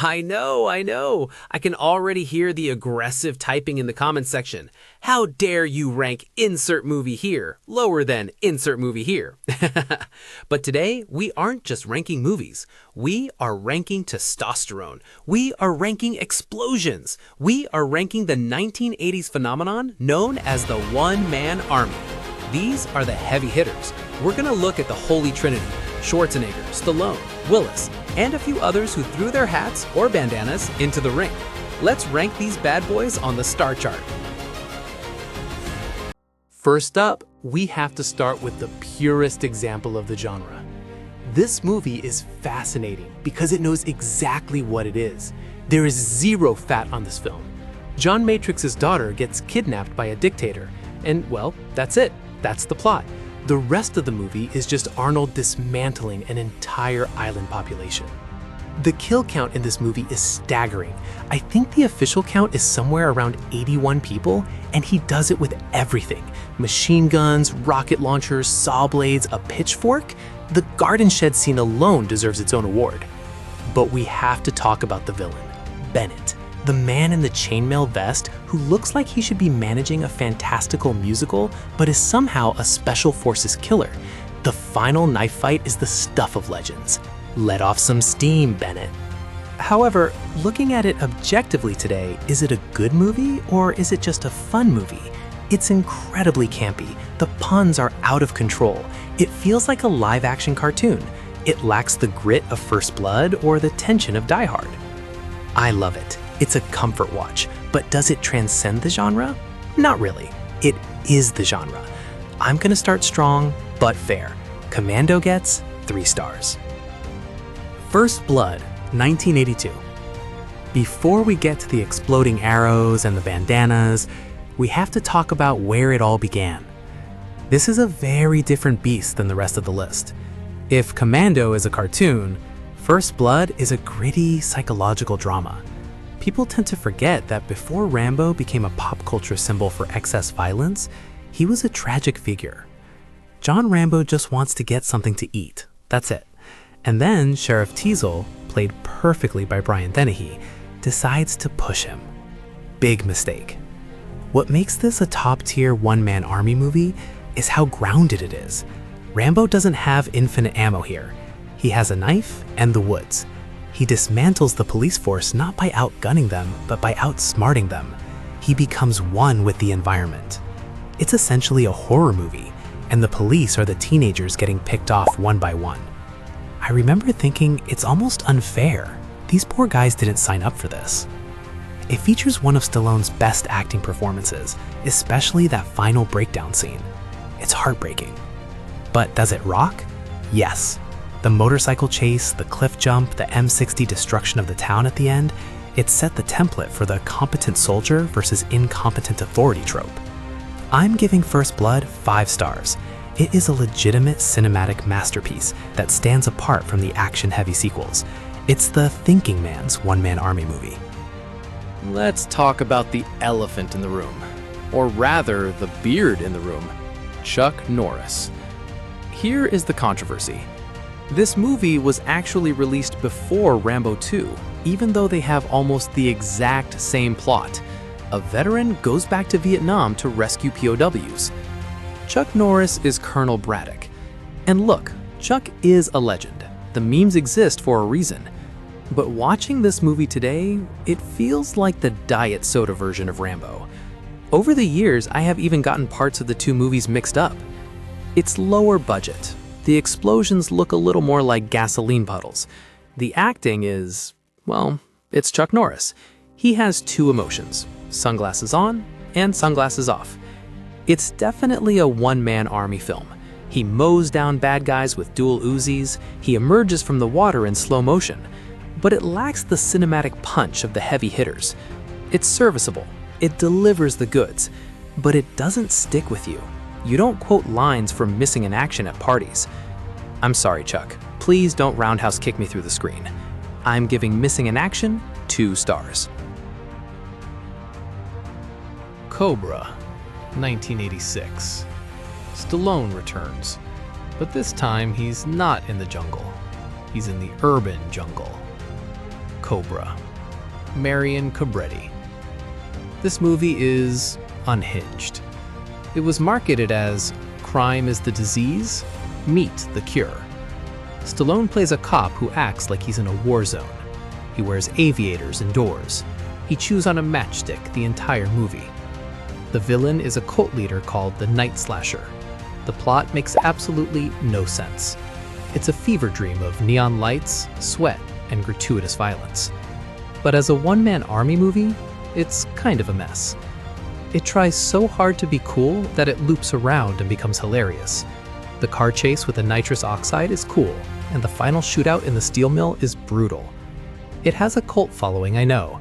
I know, I know. I can already hear the aggressive typing in the comments section. How dare you rank insert movie here lower than insert movie here? But today, we aren't just ranking movies. We are ranking testosterone. We are ranking explosions. We are ranking the 1980s phenomenon known as the one-man army. These are the heavy hitters. We're gonna look at the Holy Trinity: Schwarzenegger, Stallone, Willis, and a few others who threw their hats or bandanas into the ring. Let's rank these bad boys on the star chart. First up, we have to start with the purest example of the genre. This movie is fascinating because it knows exactly what it is. There is zero fat on this film. John Matrix's daughter gets kidnapped by a dictator, and well, that's it. That's the plot. The rest of the movie is just Arnold dismantling an entire island population. The kill count in this movie is staggering. I think the official count is somewhere around 81 people, and he does it with everything. Machine guns, rocket launchers, saw blades, a pitchfork. The garden shed scene alone deserves its own award. But we have to talk about the villain, Bennett. The man in the chainmail vest who looks like he should be managing a fantastical musical, but is somehow a special forces killer. The final knife fight is the stuff of legends. Let off some steam, Bennett. However, looking at it objectively today, is it a good movie or is it just a fun movie? It's incredibly campy. The puns are out of control. It feels like a live-action cartoon. It lacks the grit of First Blood or the tension of Die Hard. I love it. It's a comfort watch, but does it transcend the genre? Not really. It is the genre. I'm gonna start strong, but fair. Commando gets 3 stars. First Blood, 1982. Before we get to the exploding arrows and the bandanas, we have to talk about where it all began. This is a very different beast than the rest of the list. If Commando is a cartoon, First Blood is a gritty psychological drama. People tend to forget that before Rambo became a pop culture symbol for excess violence, he was a tragic figure. John Rambo just wants to get something to eat. That's it. And then Sheriff Teasel, played perfectly by Brian Dennehy, decides to push him. Big mistake. What makes this a top-tier one-man army movie is how grounded it is. Rambo doesn't have infinite ammo here. He has a knife and the woods. He dismantles the police force not by outgunning them, but by outsmarting them. He becomes one with the environment. It's essentially a horror movie, and the police are the teenagers getting picked off one by one. I remember thinking it's almost unfair. These poor guys didn't sign up for this. It features one of Stallone's best acting performances, especially that final breakdown scene. It's heartbreaking. But does it rock? Yes. The motorcycle chase, the cliff jump, the M60 destruction of the town at the end, it set the template for the competent soldier versus incompetent authority trope. I'm giving First Blood 5 stars. It is a legitimate cinematic masterpiece that stands apart from the action-heavy sequels. It's the thinking man's one-man army movie. Let's talk about the elephant in the room, or rather the beard in the room, Chuck Norris. Here is the controversy. This movie was actually released before Rambo 2, even though they have almost the exact same plot. A veteran goes back to Vietnam to rescue POWs. Chuck Norris is Colonel Braddock. And look, Chuck is a legend. The memes exist for a reason. But watching this movie today, it feels like the diet soda version of Rambo. Over the years, I have even gotten parts of the two movies mixed up. It's lower budget. The explosions look a little more like gasoline puddles. The acting is, well, it's Chuck Norris. He has 2 emotions, sunglasses on and sunglasses off. It's definitely a one-man army film. He mows down bad guys with dual Uzis, he emerges from the water in slow motion, but it lacks the cinematic punch of the heavy hitters. It's serviceable, it delivers the goods, but it doesn't stick with you. You don't quote lines from Missing in Action at parties. I'm sorry, Chuck. Please don't roundhouse kick me through the screen. I'm giving Missing in Action 2 stars. Cobra, 1986. Stallone returns, but this time he's not in the jungle. He's in the urban jungle. Cobra. Marion Cobretti. This movie is unhinged. It was marketed as crime is the disease, meat the cure. Stallone plays a cop who acts like he's in a war zone. He wears aviators indoors. He chews on a matchstick the entire movie. The villain is a cult leader called the Night Slasher. The plot makes absolutely no sense. It's a fever dream of neon lights, sweat, and gratuitous violence. But as a one-man army movie, it's kind of a mess. It tries so hard to be cool that it loops around and becomes hilarious. The car chase with the nitrous oxide is cool, and the final shootout in the steel mill is brutal. It has a cult following, I know,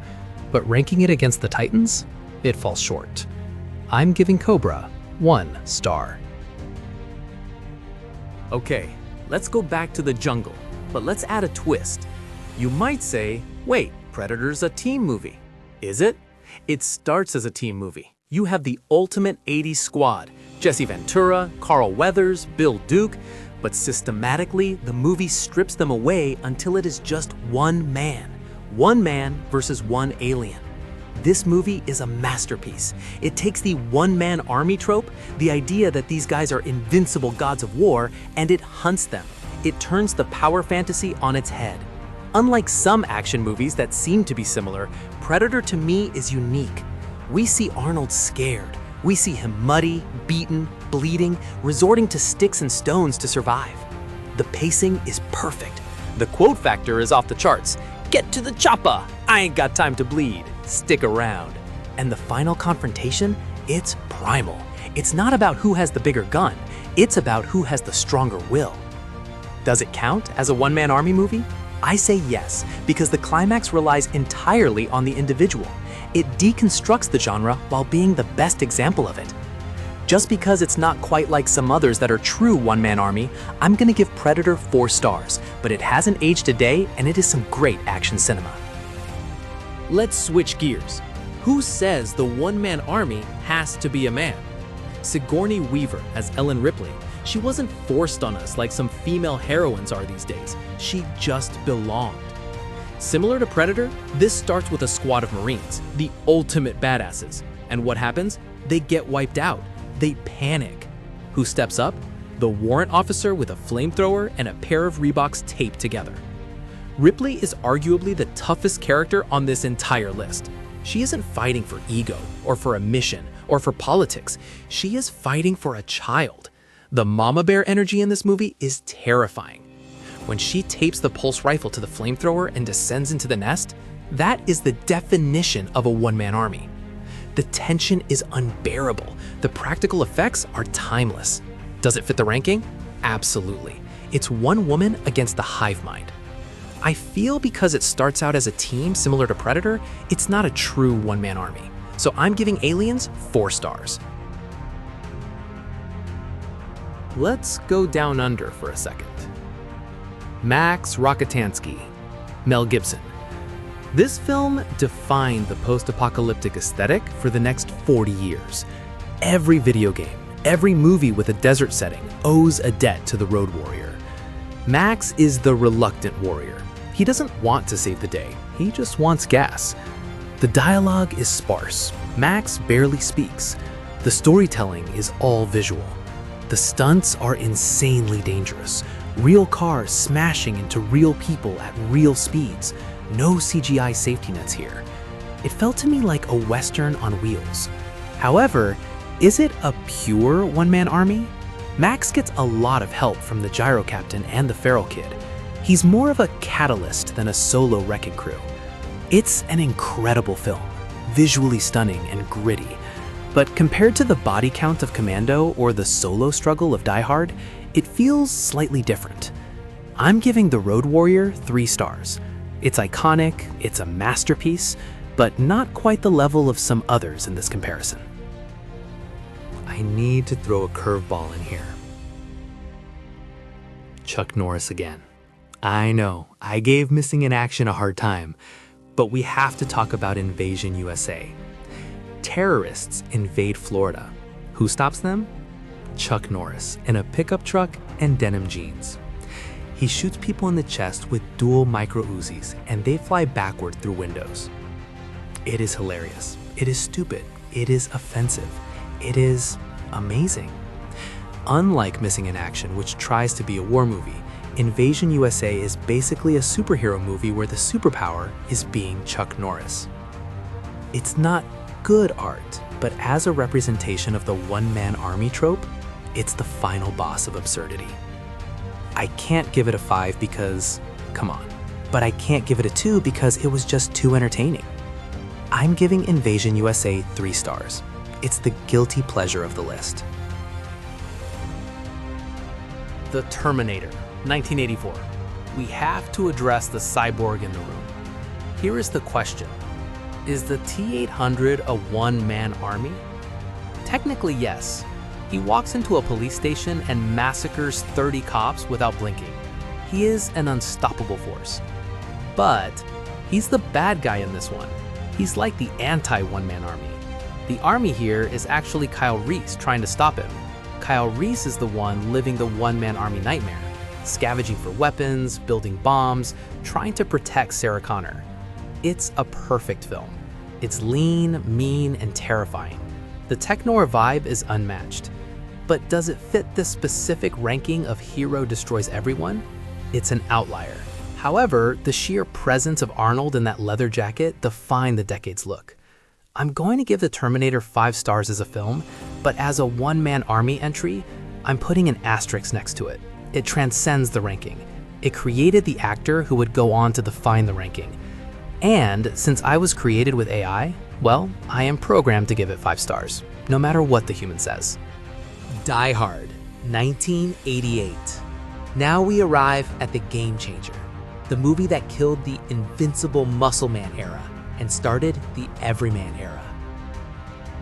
but ranking it against the Titans, it falls short. I'm giving Cobra 1 star. Okay, let's go back to the jungle, but let's add a twist. You might say, wait, Predator's a team movie. Is it? It starts as a team movie. You have the ultimate 80s squad, Jesse Ventura, Carl Weathers, Bill Duke, but systematically, the movie strips them away until it is just one man. One man versus one alien. This movie is a masterpiece. It takes the one-man army trope, the idea that these guys are invincible gods of war, and it hunts them. It turns the power fantasy on its head. Unlike some action movies that seem to be similar, Predator to me is unique. We see Arnold scared. We see him muddy, beaten, bleeding, resorting to sticks and stones to survive. The pacing is perfect. The quote factor is off the charts. Get to the chopper! I ain't got time to bleed. Stick around. And the final confrontation, it's primal. It's not about who has the bigger gun. It's about who has the stronger will. Does it count as a one-man army movie? I say yes, because the climax relies entirely on the individual. It deconstructs the genre while being the best example of it. Just because it's not quite like some others that are true one-man army, I'm gonna give Predator 4 stars, but it hasn't aged a day and it is some great action cinema. Let's switch gears. Who says the one-man army has to be a man? Sigourney Weaver as Ellen Ripley. She wasn't forced on us like some female heroines are these days. She just belonged. Similar to Predator, this starts with a squad of Marines, the ultimate badasses. And what happens? They get wiped out. They panic. Who steps up? The warrant officer with a flamethrower and a pair of Reeboks taped together. Ripley is arguably the toughest character on this entire list. She isn't fighting for ego, or for a mission, or for politics. She is fighting for a child. The mama bear energy in this movie is terrifying. When she tapes the pulse rifle to the flamethrower and descends into the nest, that is the definition of a one-man army. The tension is unbearable. The practical effects are timeless. Does it fit the ranking? Absolutely. It's one woman against the hive mind. I feel because it starts out as a team similar to Predator, it's not a true one-man army. So I'm giving Aliens 4 stars. Let's go down under for a second. Max Rokitansky, Mel Gibson. This film defined the post-apocalyptic aesthetic for the next 40 years. Every video game, every movie with a desert setting owes a debt to the road warrior. Max is the reluctant warrior. He doesn't want to save the day, he just wants gas. The dialogue is sparse. Max barely speaks. The storytelling is all visual. The stunts are insanely dangerous. Real cars smashing into real people at real speeds. No CGI safety nets here. It felt to me like a Western on wheels. However, is it a pure one-man army? Max gets a lot of help from the gyro captain and the feral kid. He's more of a catalyst than a solo wrecking crew. It's an incredible film, visually stunning and gritty. But compared to the body count of Commando or the solo struggle of Die Hard, it feels slightly different. I'm giving The Road Warrior 3 stars. It's iconic, it's a masterpiece, but not quite the level of some others in this comparison. I need to throw a curveball in here. Chuck Norris again. I know, I gave Missing in Action a hard time, but we have to talk about Invasion U.S.A. Terrorists invade Florida. Who stops them? Chuck Norris in a pickup truck and denim jeans. He shoots people in the chest with dual micro Uzis, and they fly backward through windows. It is hilarious. It is stupid. It is offensive. It is amazing. Unlike Missing in Action, which tries to be a war movie, Invasion USA is basically a superhero movie where the superpower is being Chuck Norris. It's not good art, but as a representation of the one-man army trope, it's the final boss of absurdity. I can't give it a 5 because, come on, but I can't give it a 2 because it was just too entertaining. I'm giving Invasion USA 3 stars. It's the guilty pleasure of the list. The Terminator, 1984. We have to address the cyborg in the room. Here is the question. Is the T-800 a one-man army? Technically, yes. He walks into a police station and massacres 30 cops without blinking. He is an unstoppable force. But he's the bad guy in this one. He's like the anti-one-man army. The army here is actually Kyle Reese trying to stop him. Kyle Reese is the one living the one-man army nightmare, scavenging for weapons, building bombs, trying to protect Sarah Connor. It's a perfect film. It's lean, mean, and terrifying. The tech noir vibe is unmatched. But does it fit this specific ranking of hero destroys everyone? It's an outlier. However, the sheer presence of Arnold in that leather jacket define the decade's look. I'm going to give The Terminator 5 stars as a film, but as a one-man army entry, I'm putting an asterisk next to it. It transcends the ranking. It created the actor who would go on to define the ranking. And since I was created with AI, well, I am programmed to give it 5 stars, no matter what the human says. Die Hard, 1988. Now we arrive at the game changer, the movie that killed the invincible muscle man era and started the everyman era.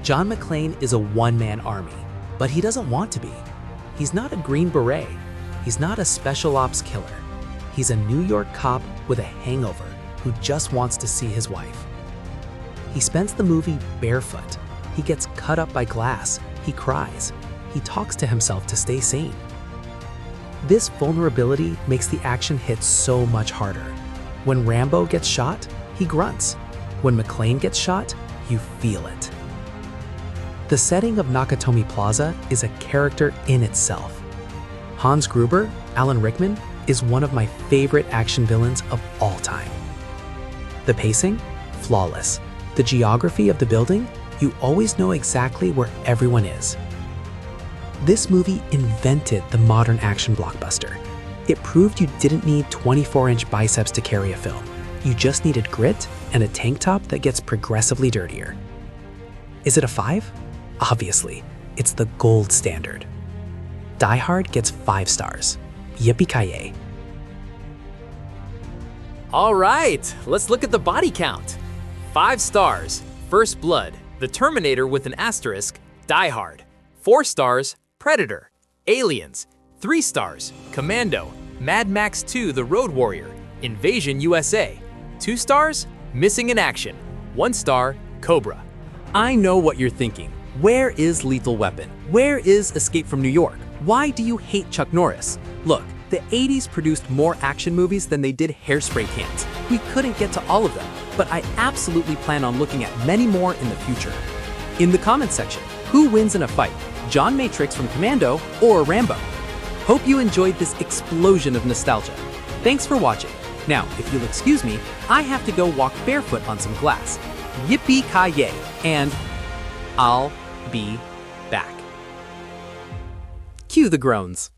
John McClane is a one-man army, but he doesn't want to be. He's not a Green Beret. He's not a special ops killer. He's a New York cop with a hangover who just wants to see his wife. He spends the movie barefoot. He gets cut up by glass. He cries. He talks to himself to stay sane. This vulnerability makes the action hit so much harder. When Rambo gets shot, he grunts. When McClane gets shot, you feel it. The setting of Nakatomi Plaza is a character in itself. Hans Gruber, Alan Rickman, is one of my favorite action villains of all time. The pacing? Flawless. The geography of the building? You always know exactly where everyone is. This movie invented the modern action blockbuster. It proved you didn't need 24-inch biceps to carry a film. You just needed grit and a tank top that gets progressively dirtier. Is it a 5? Obviously, it's the gold standard. Die Hard gets 5 stars. Yippee-ki-yay. All right, let's look at the body count. 5 stars, First Blood, The Terminator with an asterisk, Die Hard. 4 stars, Predator, Aliens. 3 stars, Commando, Mad Max 2, The Road Warrior, Invasion USA. 2 stars, Missing in Action. 1 star, Cobra. I know what you're thinking. Where is Lethal Weapon? Where is Escape from New York? Why do you hate Chuck Norris? Look, the 80s produced more action movies than they did hairspray cans. We couldn't get to all of them, but I absolutely plan on looking at many more in the future. In the comments section, who wins in a fight? John Matrix from Commando or Rambo? Hope you enjoyed this explosion of nostalgia. Thanks for watching. Now, if you'll excuse me, I have to go walk barefoot on some glass. Yippee-ki-yay, and I'll be back. Cue the groans.